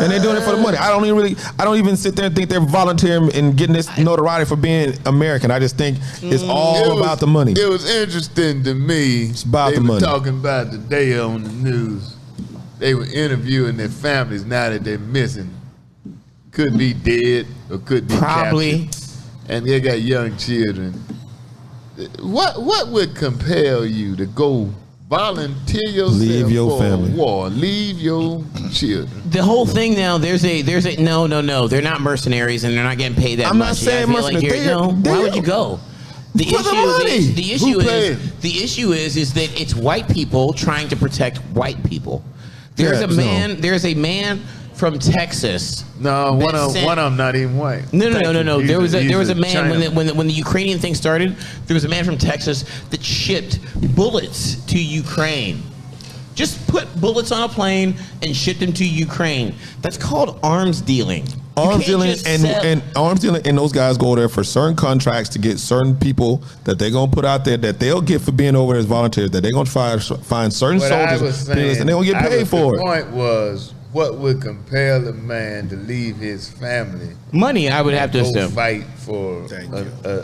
And they're doing it for the money. I don't even sit there and think they're volunteering and getting this notoriety for being American. I just think it's all about the money. It was interesting to me. It's about they the were money. talking about today on the news. They were interviewing their families now that they're missing. Could be dead or could be probably captured. And they got young children. What would compel you to go volunteer yourself Leave your for family. a war? Leave your children. the whole thing now. There's a no. They're not mercenaries and they're not getting paid that I'm much. not saying I feel like mercenaries. why would you go? The For the money. The issue is that it's white people trying to protect white people. There's a man from Texas. No, one of them not even white. No. There was a man China. when the Ukrainian thing started. There was a man from Texas that shipped bullets to Ukraine. Just put bullets on a plane and shipped them to Ukraine. That's called arms dealing. Arms dealing and arms dealing, and those guys go there for certain contracts to get certain people that they're gonna put out there that they'll get for being over there as volunteers. That they're gonna find certain soldiers and they're gonna get paid for it. The point was, what would compel a man to leave his family? Money, I would have to go assume. fight for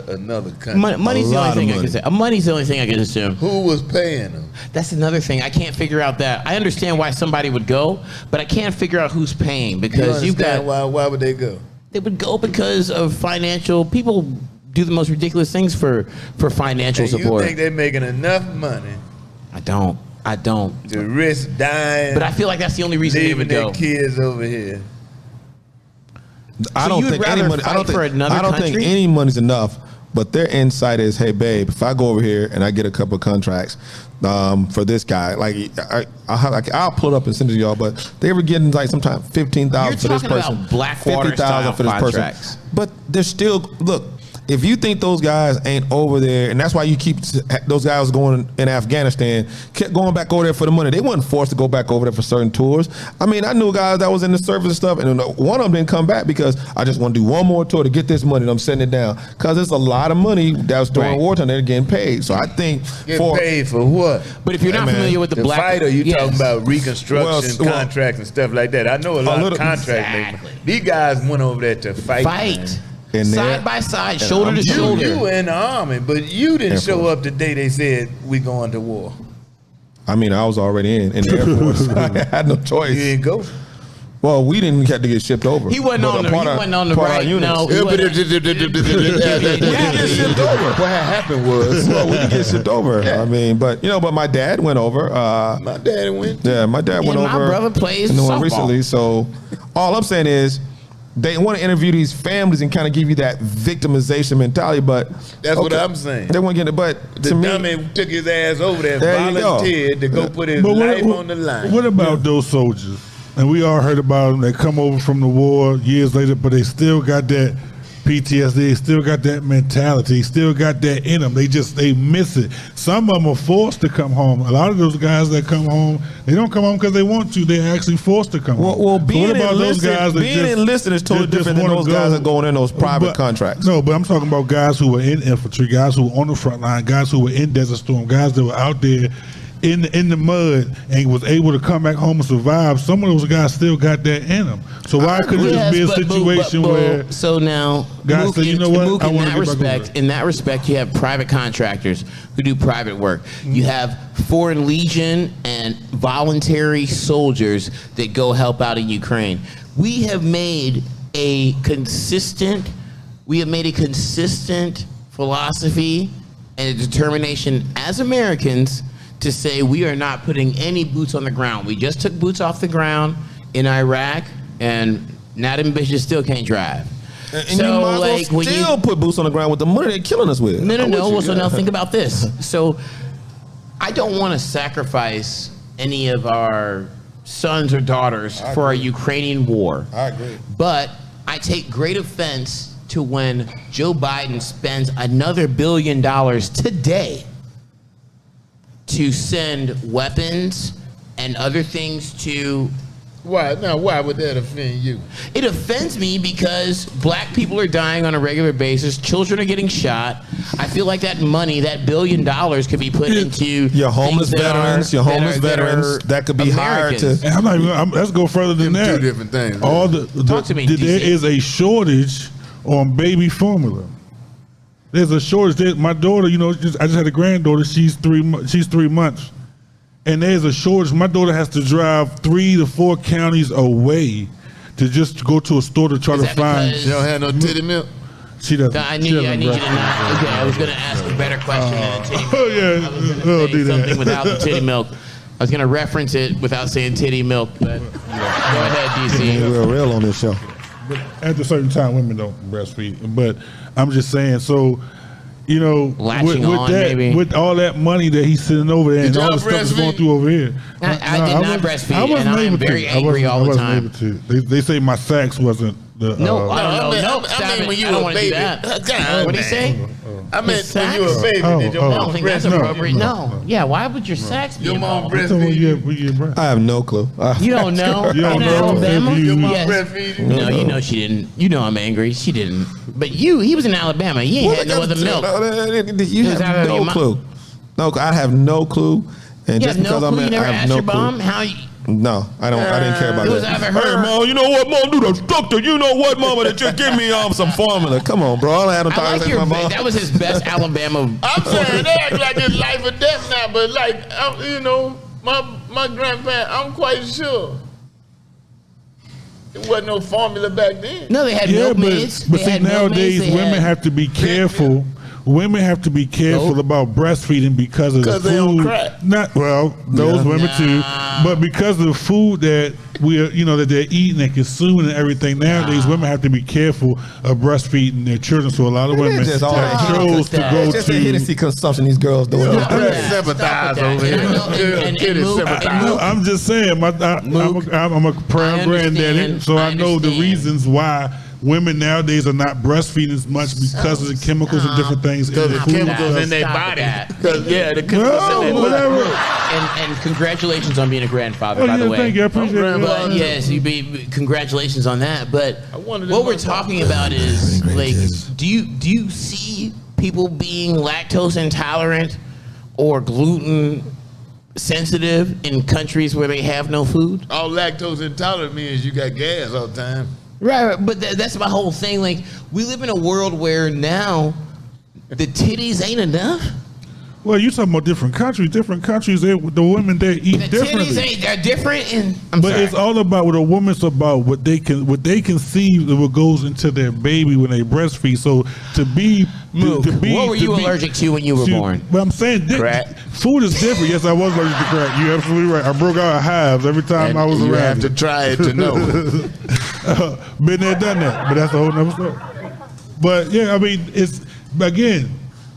another country. Money's the only thing I can say. Money's the only thing I can assume. Who was paying them? That's another thing. I can't figure out that. I understand why somebody would go, but I can't figure out who's paying because you've got. Why would they go? They would go because of financial. People do the most ridiculous things for financial support. You think they're making enough money? I don't. To risk dying. But I feel like that's the only reason they would go. Leaving their kids over here. I don't think any money. I don't think any money's enough. But their insight is, hey, babe, if I go over here and I get a couple of contracts for this guy, like I'll pull it up and send it to y'all. But they were getting like sometimes $15,000 for this person, You're talking about Blackwater style for this contracts. person. But they're still look. If you think those guys ain't over there, and that's why you keep those guys going in Afghanistan, kept going back over there for the money. They weren't forced to go back over there for certain tours. I mean, I knew guys that was in the service and stuff, and one of them didn't come back because I just want to do one more tour to get this money, and I'm setting it down. Because it's a lot of money that was during wartime, they're getting paid. So I think paid for what? But if you're not familiar with the black fight, or you talking about reconstruction contracts and stuff like that? I know a lot of contract makers. These guys went over there to fight. Side by side, shoulder to shoulder. You were in the army, but you didn't show up the day they said we going to war. I mean, I was already in the Air Force. I had no choice. You didn't go. Well, we didn't have to get shipped over. He wasn't on the right. No, we didn't get shipped over. What had happened was, we didn't get shipped over. I mean, but my dad went over. My dad went. Yeah, my dad went over. My brother plays softball recently. So all I'm saying is, they want to interview these families and kind of give you that victimization mentality, but that's what I'm saying. They want to get it, but the dummy took his ass over there, volunteered to go put his life on the line. What about those soldiers? And we all heard about them. They come over from the war years later, but they still got that PTSD, they still got that mentality, still got that in them. They miss it. Some of them are forced to come home. A lot of those guys that come home, they don't come home because they want to. They're actually forced to come home. Well, being enlisted is totally different than those guys that are going in those private contracts. No, but I'm talking about guys who were in infantry, guys who were on the front line, guys who were in Desert Storm, guys that were out there in the mud and was able to come back home and survive. Some of those guys still got that in them. So why couldn't it just be a situation where? So now, guys say, you know what? Mook, in that respect, you have private contractors who do private work. You have Foreign Legion and voluntary soldiers that go help out in Ukraine. We have made a consistent philosophy and a determination as Americans to say we are not putting any boots on the ground. We just took boots off the ground in Iraq, and now them bitches still can't drive. And so, you might well still put boots on the ground with the money they're killing us with. No. Well, so now think about this. So I don't want to sacrifice any of our sons or daughters for our Ukrainian war. I agree. But I take great offense to when Joe Biden spends another $1 billion today to send weapons and other things to Why? Now, why would that offend you? It offends me because black people are dying on a regular basis. Children are getting shot. I feel like that money, that $1 billion, could be put into your homeless things veterans, that could be hired to. Americans. And I'm not even, let's go further than Them that. two different things. All Talk to me, there DC. is a shortage on baby formula. There's a shortage. My daughter, I just had a granddaughter. She's 3 months, and there's a shortage. My daughter has to drive 3 to 4 counties away to just go to a store to try Is to that find. because- You don't have no titty milk? She doesn't. I need you to not. Okay, I was going to ask a better question than titty milk. Oh yeah, I was going oh, to do say something that. without the titty milk. I was going to reference it without saying titty milk, but go ahead, DC. We're real on this show. At a certain time, women don't breastfeed. But I'm just saying, so Latching on, that, maybe. with all that money that he's sitting over there and Did all y'all the stuff that's breastfeed? going through over here. I did not breastfeed, I wasn't and I am able to. very I angry wasn't- all the I wasn't time. able to. They say my sax wasn't the. No, I don't know. I No, mean, stop it. when you I don't were a want to do baby. that. God, What did he say? I meant His when you were a sax? baby, did your Oh, I mom don't think that's breastfeed? appropriate. No. Yeah, why would your sex be Your mom involved? That's the one breastfeed we you? get breast. I have no clue. You don't know? You don't In know Alabama? if you- Your mom Yes. breastfeed you? No, you know she didn't. You know I'm angry. She didn't. But he was in Alabama. He ain't had no other milk. You Is that have your no mom? clue. No, I have no clue. And You just have no because I'm clue. You in, never I have asked no your clue. mom how you... No, I don't. I didn't care about It was that. either Hey, her- mom, you know what, mom? Do the doctor. You know what, mama? That you give me some formula. Come on, bro. I don't have no I time like to your... my mom. That was his best Alabama... I'm saying they act like it's life or death now, but my grandparents, I'm quite sure it wasn't no formula back then. No, they had milkmaids. but They see, had nowadays milkmaids. They women had- have to be careful. Women have to be careful about breastfeeding because of the 'Cause they on food. crack. Not well, those women too, but because of the food that that they're eating and consuming and everything. Nowadays, women have to be careful of breastfeeding their children. So a lot of women just all that have chose to Stop. go It's just a to. Hennessy consumption these girls doing. Stop with Let's that. sympathize Stop with over that. here. And I know- and It is Mook- sympathize. Mook- I'm just saying, I'm a proud I granddaddy, understand. so I know the understand. reasons why women nowadays are not breastfeeding as much because of the chemicals and different things in Because the the food. chemicals in their Stop body. that. Because, the chemicals Well, in their body. whatever. And congratulations on being a grandfather, Oh, by yeah, the way. thank you. I appreciate it. grandfather. But yes, congratulations on that. But I wanted what to we're know. talking about is like, do you see people being lactose intolerant or gluten sensitive in countries where they have no food? All lactose intolerant means you got gas all the time. Right, but that's my whole thing. Like, we live in a world where now the titties ain't enough. Well, you talking about different countries. Different countries, the women they eat The differently. titties ain't they're different. And But it's all about with a woman's about what they can see what goes into their baby when they breastfeed. So to be Mook, to be what were to you be- allergic to when you were born? But I'm saying Crack. food is different. Yes, I was allergic to crack. You're absolutely right. I broke out of hives every time And I was you around. have to try it to know. Been there, done that. But that's a whole nother story. But yeah, I mean, it's again,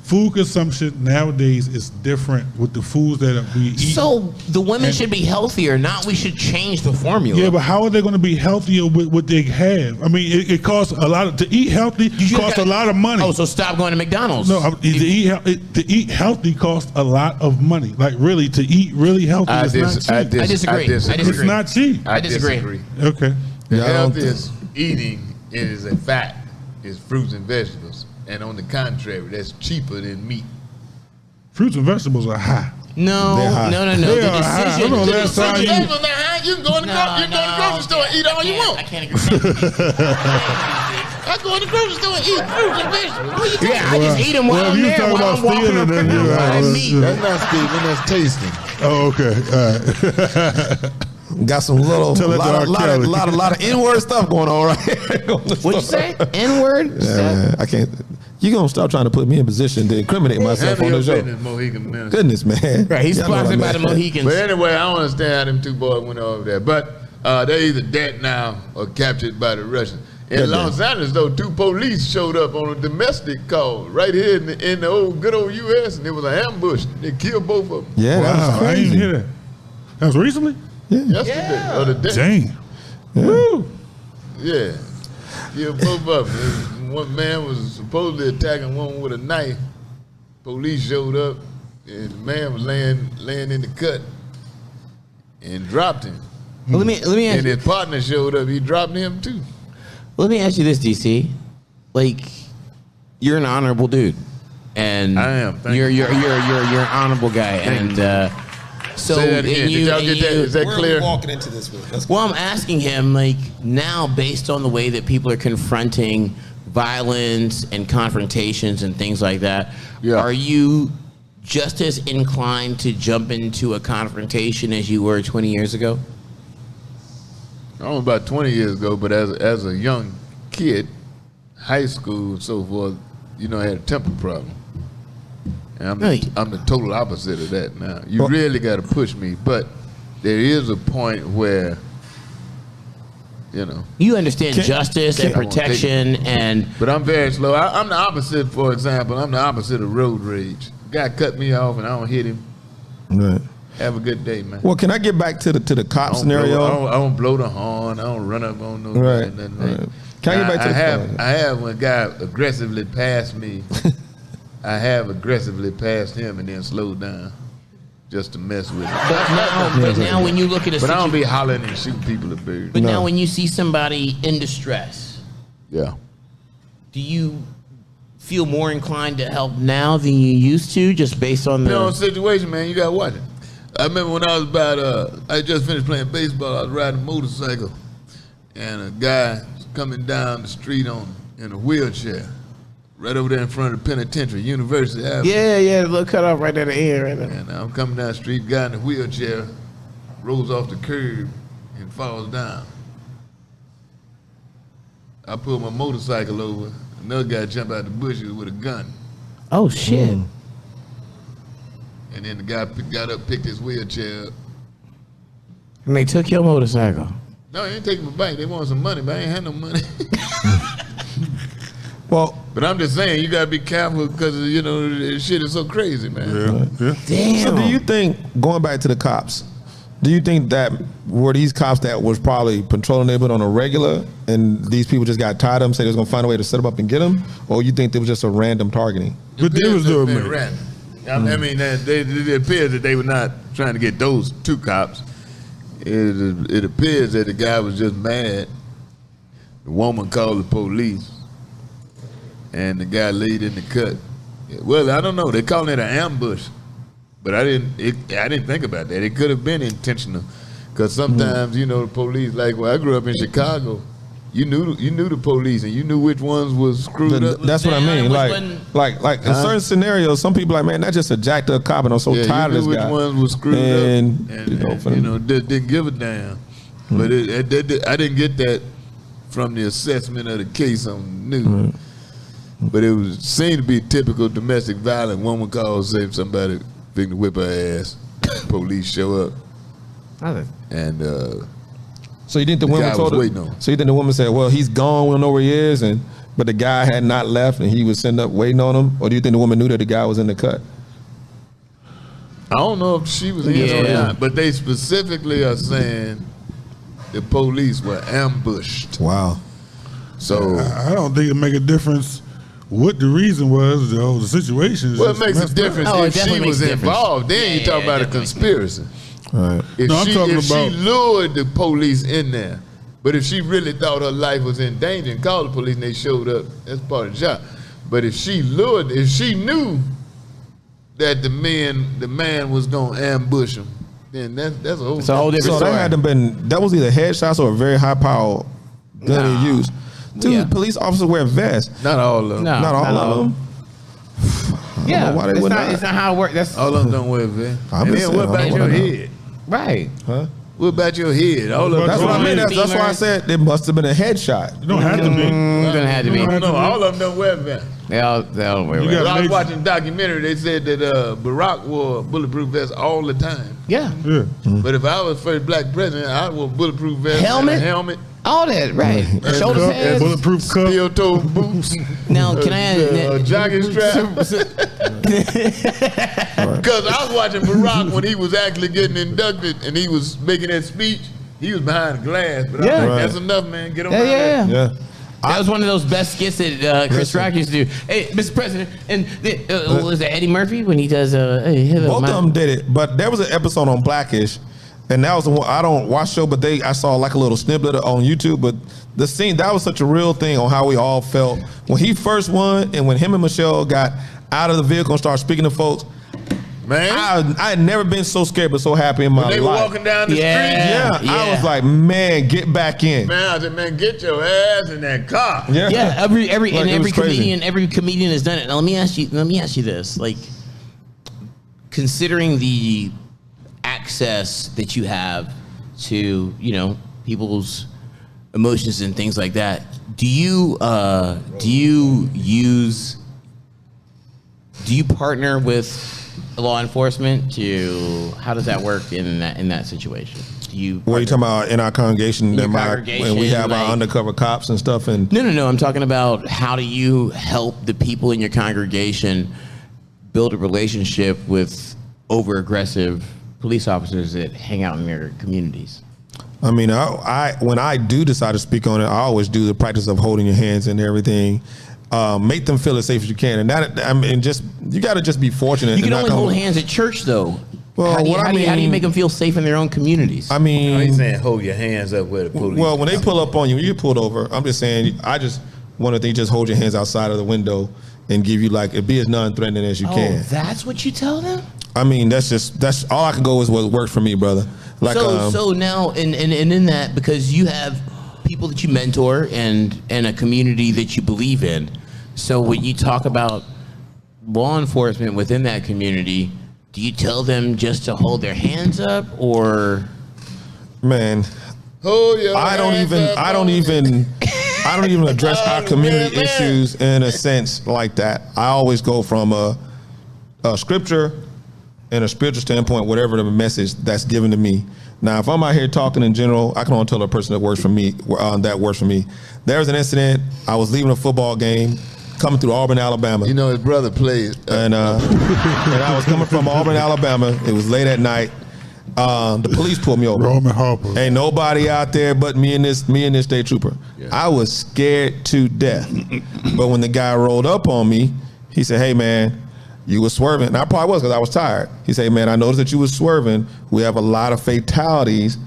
food consumption nowadays is different with the foods that we eat. So the women should be healthier, not we should change the formula. Yeah, but how are they going to be healthier with what they have? I mean, it costs a lot to eat healthy. You Costs gotta- a lot of money. Oh, so stop going to McDonald's. No, to eat healthy costs a lot of money. Like really, to eat really healthy is not cheap. I disagree. It's not cheap. I disagree. Okay. The Yeah, I don't healthiest eating is a fact is fruits and vegetables. And on the contrary, that's cheaper than meat. Fruits and vegetables are high. No, They're high. no. They The are high. decision. Hold on, the last time decision- You can go in the grocery store and eat all you I want. can't agree. I go in the grocery store and eat fruits and vegetables. What you Yeah, I just eat them while well, if I'm you there. talking While about I'm walking stealing, then around. you- I meat. That's not stealing, that's tasting. Oh, okay. All right. Got some little, Tell it to R. Kelly. lot of N-word stuff going on right here. What'd you say? N-word? Yeah, I can't. You gonna stop trying to put me in position to incriminate myself Handle on your the show? business, Mohican minister. Goodness, man. Right, he's Y'all know what I sponsored by the mean. Mohicans. But anyway, I don't understand how them two boys went over there. But they're either dead now or captured by the Russians. In Yeah, Los Angeles, though, 2 police showed up on a domestic call right here in the old good old U.S. and it was an ambush. They killed both of them Yeah, that was Wow, I didn't crazy. hear that. That was recently? yesterday or the day. Dang. Woo. Yeah, killed both of them. One man was supposedly attacking one with a knife. Police showed up and the man was laying in the cut and dropped him. Let me ask And you. his partner showed up. He dropped him too. Let me ask you this, DC. Like, you're an honorable dude, and I am. Thank you're you. an honorable guy, and so Say that again. and Did y'all get that? Is that Where clear? are we walking into this with? Let's Well, I'm asking him, like, now based on the way that people are confronting violence and confrontations and things like that, Yeah. are you just as inclined to jump into a confrontation as you were 20 years ago? I was about 20 years ago, but as a young kid, high school and so forth, you know, I had a temper problem. And I'm the total opposite of that now. You really got to push me, but there is a point where, you know. You understand justice and protection and... But I'm very slow. I'm the opposite, for example. I'm the opposite of road rage. Guy cut me off and I don't hit him. Right. Have a good day, man. Well, can I get back to the cop I don't scenario? I don't blow the horn. I don't run up on no Right, nothing. right. Can I get back to the I have when a guy aggressively passed me, I have aggressively passed him and then slowed down just to mess with him. But now when you look at a But I don't situation... be hollering and shooting people at birds. But now when you see somebody in distress, Yeah. do you feel more inclined to help now than you used to, just based on You know, the... situation, man, you got to watch it. I remember when I was about, I just finished playing baseball, I was riding a motorcycle, and a guy was coming down the street in a wheelchair, right over there in front of the penitentiary, University Avenue. Yeah, the little cutoff right at the end, right there. And I'm coming down the street, guy in the wheelchair rolls off the curb and falls down. I pull my motorcycle over, another guy jump out the bushes with a gun. Oh, shit. And then the guy got up, picked his wheelchair up. And they took your motorcycle. No, they ain't taking my bike. They want some money, but I ain't had no money. Well, But I'm just saying, you gotta be careful because you know this shit is so crazy, man. Yeah. Damn. so do you think, going back to the cops, do you think that were these cops that was probably patrolling the neighborhood on a regular, and these people just got tired of them, said they was gonna find a way to set them up and get them, or you think it was just a random targeting? But they was doing it. random. I mean, it appears that they were not trying to get those two cops. It appears that the guy was just mad. The woman called the police, and the guy laid in the cut. Well, I don't know. They call it an ambush, but I didn't think about that. It could have been intentional, because sometimes you know the police. Like when I grew up in Chicago, you knew the police, and you knew which ones was screwed up. That's what I Yeah, mean. which Like in certain scenarios, some people like, man, that's just a jacked up cop, and I'm so Yeah, tired you of knew this which guy. ones was screwed And, up, you know, for them- didn't give a damn. But I didn't get that from the assessment of the case on news. But it seemed to be typical domestic violence. Woman calls, say somebody finna to whip her ass. Police show up, and So you think the The woman guy told was her? waiting on him. So you think the woman said, "Well, he's gone. We don't know where he is," but the guy had not left, and he was sitting up waiting on him? Or do you think the woman knew that the guy was in the cut? I don't know if she was in or Yeah. not. But they specifically are saying the police were ambushed. Wow. So. I don't think it make a difference what the reason was. The situation is Well, it just makes a messed up. difference Oh, it if she definitely was makes a difference. involved. Then you talk about a definitely. conspiracy. All right. If No, I'm talking she about- lured the police in there, but if she really thought her life was in danger and called the police and they showed up, that's part of the job. But if she knew that the man was gonna ambush him, then that's a whole. It's a whole different So story. that had to been, that was either headshots or a very high power gun he used. Dude, Yeah. police officers wear vests. Not all of them. No. Not all of them. Yeah, know why they it's would not, not. it's not how it works. That's All of them don't wear vests. I'm And just then what saying, about I your wanna know. head? right. Huh? What about your head? All of them. That's what I mean. That's why I Beamers. said it must have been a headshot. It don't have to be. Doesn't have to be. No, all of them don't wear vests. They all wear You vests. got- When I was Major- watching a documentary, they said that Barack wore a bulletproof vest all the time. Yeah. Yeah. But if I was first black president, I would wear bulletproof vest, Helmet? and a helmet, All that, right. and Shoulder cup, pads. Bulletproof cup. steel toe boots. Now, can I add... Jogging strap. Because I was watching Barack when he was actually getting inducted and he was making that speech. He was behind glass, but I Yeah. was like, Right. that's enough, man. Get on Yeah, out yeah. Yeah. That was one of those best skits that Chris Rock used to do. Hey, Mr. President, and was it Eddie Murphy when he does? Hey, hello, Both of them did it, but there was an episode on Blackish, And that was the one, I don't watch show, but I saw like a little snippet on YouTube, but the scene, that was such a real thing on how we all felt. When he first won and when him and Michelle got out of the vehicle and started speaking to folks, Man, I had never been so scared but so happy in my life. they were walking down the street. Yeah, I was like, man, get back in. Man, I said, man, get your ass in that car. Yeah, every was crazy. every comedian has done it. Now let me ask you this: like, considering the access that you have to people's emotions and things like that, do you partner with law enforcement how does that work in that situation? What are you talking about in our congregation? In your when we have our undercover cops and stuff? And No. I'm talking about how do you help the people in your congregation build a relationship with over-aggressive police officers that hang out in their communities? I mean, I when I do decide to speak on it, I always do the practice of holding your hands and everything. Make them feel as safe as you can, and you got to just be fortunate. You can only hold hands at church, though. Well, how do you make them feel safe in their own communities? I mean, He's saying hold your hands up where the police. Well, when they pull up on you, when you get pulled over, I'm just saying, I just want to just hold your hands outside of the window and give you be as non-threatening as you can. That's what you tell them? I mean, that's all I can go is what works for me, brother. Like, so now, and in that, because you have people that you mentor and a community that you believe in. So when you talk about law enforcement within that community, do you tell them just to hold their hands up, or? Man, I don't even address our community issues in a sense like that. I always go from a scripture and a spiritual standpoint, whatever the message that's given to me. Now, if I'm out here talking in general, I can only tell a person that works for me. There was an incident. I was leaving a football game, coming through Auburn, Alabama. His brother played. And I was coming from Auburn, Alabama. It was late at night. The police pulled me over. Roman Harper. Ain't nobody out there but me and this state trooper. Yeah. I was scared to death. But when the guy rolled up on me, he said, "Hey, man, you were swerving." And I probably was because I was tired. He said, "Man, I noticed that you were swerving. We have a lot of fatalities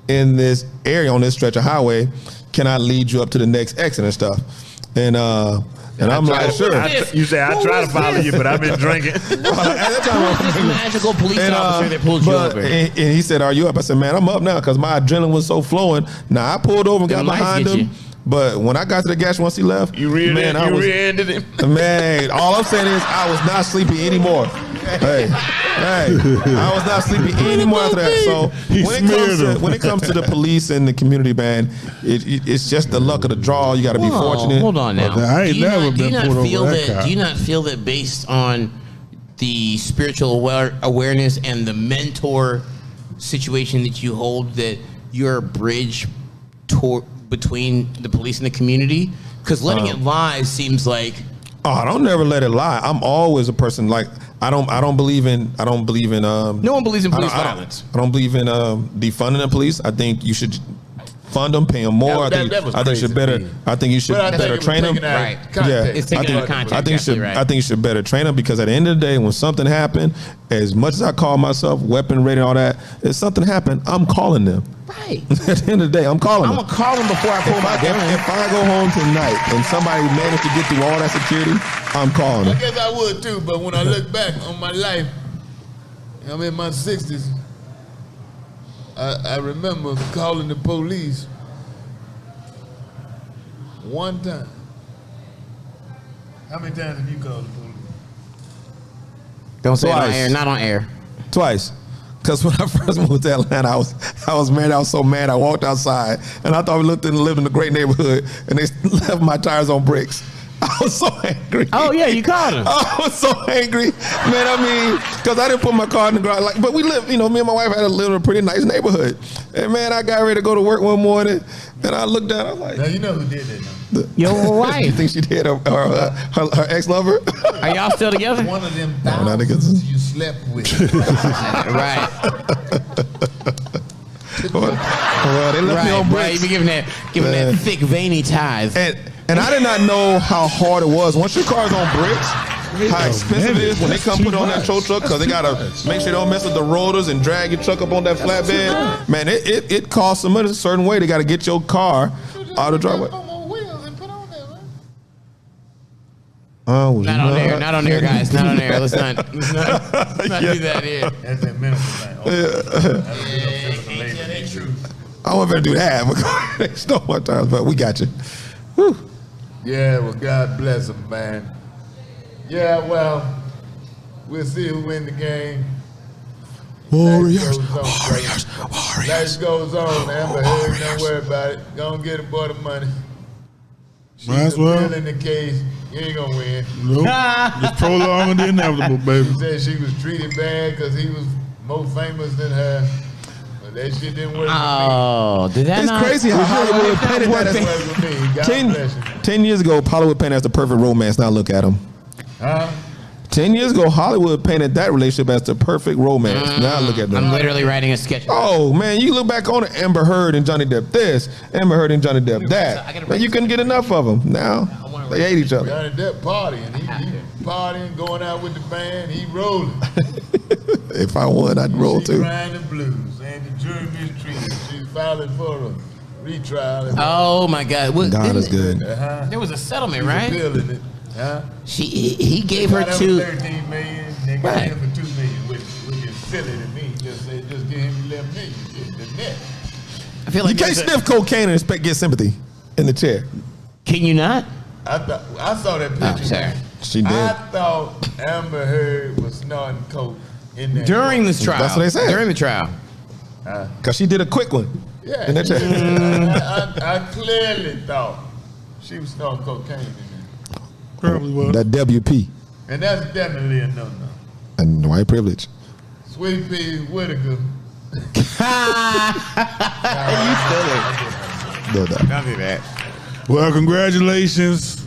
in this area on this stretch of highway. Can I lead you up to the next exit and stuff?" And I'm like, sure. You say, I try to follow you, but I've been drinking. This magical police officer that pulled you over. And he said, "Are you up?" I said, "Man, I'm up now because my adrenaline was so flowing." Now, I pulled over and got behind him. But when I got to the gas once he left, you rear-ended him. Man, all I'm saying is I was not sleepy anymore. Hey, I was not sleepy anymore after that. So when it comes to the police and the community, man, it's just the luck of the draw. You got to be fortunate. Hold on now. I ain't never been pulled over that car. Do you not feel that based on the spiritual awareness and the mentor situation that you hold, that you're a bridge between the police and the community? Because letting it lie seems like, I don't never let it lie. I'm always a person like I don't believe in no one believes in police violence. I don't believe in defunding the police. I think you should fund them, pay them more. I think you should better train them. Right. Yeah. It's taken out of context. I think you should better train them, because at the end of the day, when something happened, as much as I call myself weapon ready and all that, if something happened, I'm calling them. Right. At the end of the day, I'm calling them. I'm gonna call them before I pull my gun. If I go home tonight and somebody managed to get through all that security, I'm calling them. I guess I would too, but when I look back on my life, I'm in my 60s. I remember calling the police one time. How many times have you called the police? Don't say it on Twice. air. Not on air. Twice. Because when I first moved to Atlanta, I was mad. I was so mad. I walked outside, and I thought we lived in a great neighborhood, and they left my tires on bricks. I was so angry. Oh yeah, you called him. I was so angry, man. I mean, because I didn't put my car in the garage. But we live, me and my wife had live in a pretty nice neighborhood. And man, I got ready to go to work one morning, and I looked down. I was like, now you know who did that now. Your wife. You think she did? Her ex-lover? Are y'all still together? One of them not thousands you slept with. Right. Well, they left me on bricks. Right. You be giving that thick, veiny ties. And I did not know how hard it was. Once your car's on bricks, how expensive it is when they come put it on that tow truck because they gotta make sure they don't mess with the rotors and drag your truck up on that flatbed. Man, it costs some money a certain way. They gotta get your car out of the driveway. Oh, not on there, guys. Not on there. Let's not do that here. That's that minimum thing. I wasn't gonna do that. They stole my time, but we got you. Whew. Yeah, well, God bless them, man. Yeah, well, we'll see who win the game. Warriors. Life goes on. Amber Heard, don't worry about it. Gonna get aboard the money. She's Might as well. in the case. You ain't gonna win. Nope. Just prolong the inevitable, baby. She said she was treated bad because he was more famous than her. But that shit didn't work Oh, did that It's not? crazy how Hollywood painted that for me. It as worked with me. God bless you. 10 years ago, Hollywood painted as the perfect romance. Now look at them. Huh? 10 years ago, Hollywood painted that relationship as the perfect romance. Now look at them. I'm literally writing a sketch. Oh, man, you look back on it, Amber Heard and Johnny Depp this, Amber Heard and Johnny Depp that. Man, you couldn't get enough of them. Now, they hate each other. Johnny Depp partying. He partying, going out with the band. He rolling. If I won, I'd roll She too. crying the blues. And the jury mistreated. She's filing for a retrial. Oh my God! What, God is good. There was a settlement, He's right? appealing it. Huh? He gave her Got him two. 13 million. They got Right. him for 2 million, which is silly to me. Just give him 11 million. The net. I feel You like can't there's a- sniff cocaine and expect to get sympathy in the chair. Can you not? I saw that picture. Oh, sorry. She did. I thought Amber Heard was snorting coke in that During this trial. That's what they said. During the trial. Because she did a quick one. Yeah, In that chair. I clearly thought she was snorting cocaine in there. Probably was. That WP. And that's definitely a no-no. And white privilege. Sweet Pea Whitaker. No doubt. Don't do that. Well, congratulations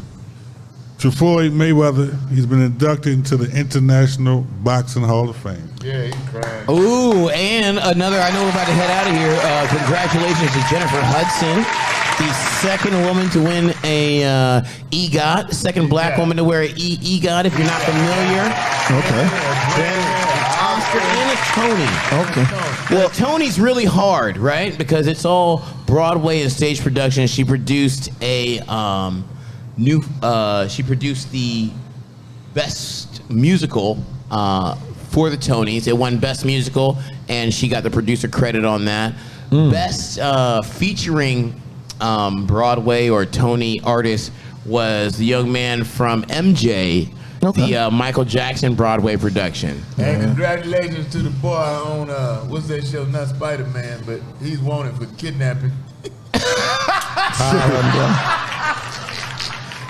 to Floyd Mayweather. He's been inducted into the International Boxing Hall of Fame. Yeah, he crying. Ooh, and another. I know we're about to head out of here. Congratulations to Jennifer Hudson, the second woman to win a EGOT, second black woman to wear an EGOT. If you're not familiar, Okay. Oscar and a Tony. Okay. Well, Tony's really hard, right? Because it's all Broadway and stage production. She produced a she produced the best musical for the Tonys. It won Best Musical, and she got the producer credit on that. Best featuring Broadway or Tony artist was the young man from MJ, the Michael Jackson Broadway production. And congratulations to the boy on, what's that show? Not Spider-Man, but he's wanted for kidnapping.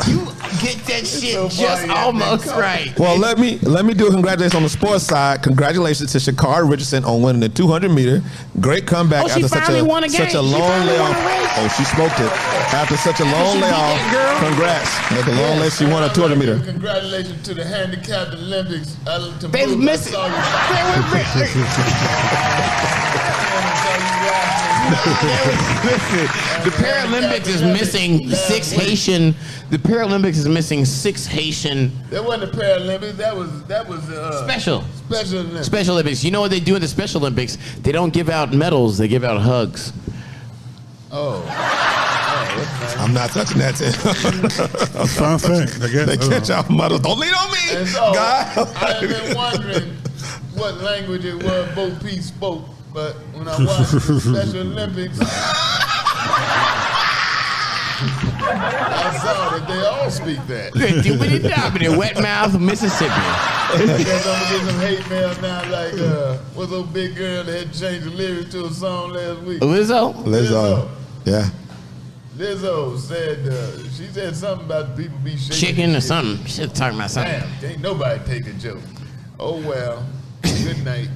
You get that shit so just funny, almost that right. Well, let me do a congratulations on the sports side. Congratulations to Sha'Carri Richardson on winning the 200 meter. Great comeback Oh, she after finally won a game. such a She long finally won layoff. a race. Oh, she smoked it after such a long she beat layoff. that girl. Congrats! After a long layoff, she won a 200 meter. Congratulations to the handicapped Olympics. They was missing. The Paralympics is missing six Haitian. The Paralympics is missing six Haitian That wasn't the Paralympics. That was special Olympics. Special Olympics. You know what they do in the Special Olympics? They don't give out medals. They give out hugs. Oh, I'm not touching that. Fun fact, I guess. They catch our mothers. Don't lean on me, and so God. I've been wondering what language it was both Pete spoke, but when I watched the Special Olympics, I saw that they all speak that. In wet mouth, Mississippi. I guess I'm gonna get some hate mail now, like what's those big girl that had changed the lyrics to a song last week? Lizzo. Lizzo. Yeah. Lizzo said she said something about people be shaking Chicken or shit. something. She's talking about something. Damn, ain't nobody take a joke. Oh well. Good night.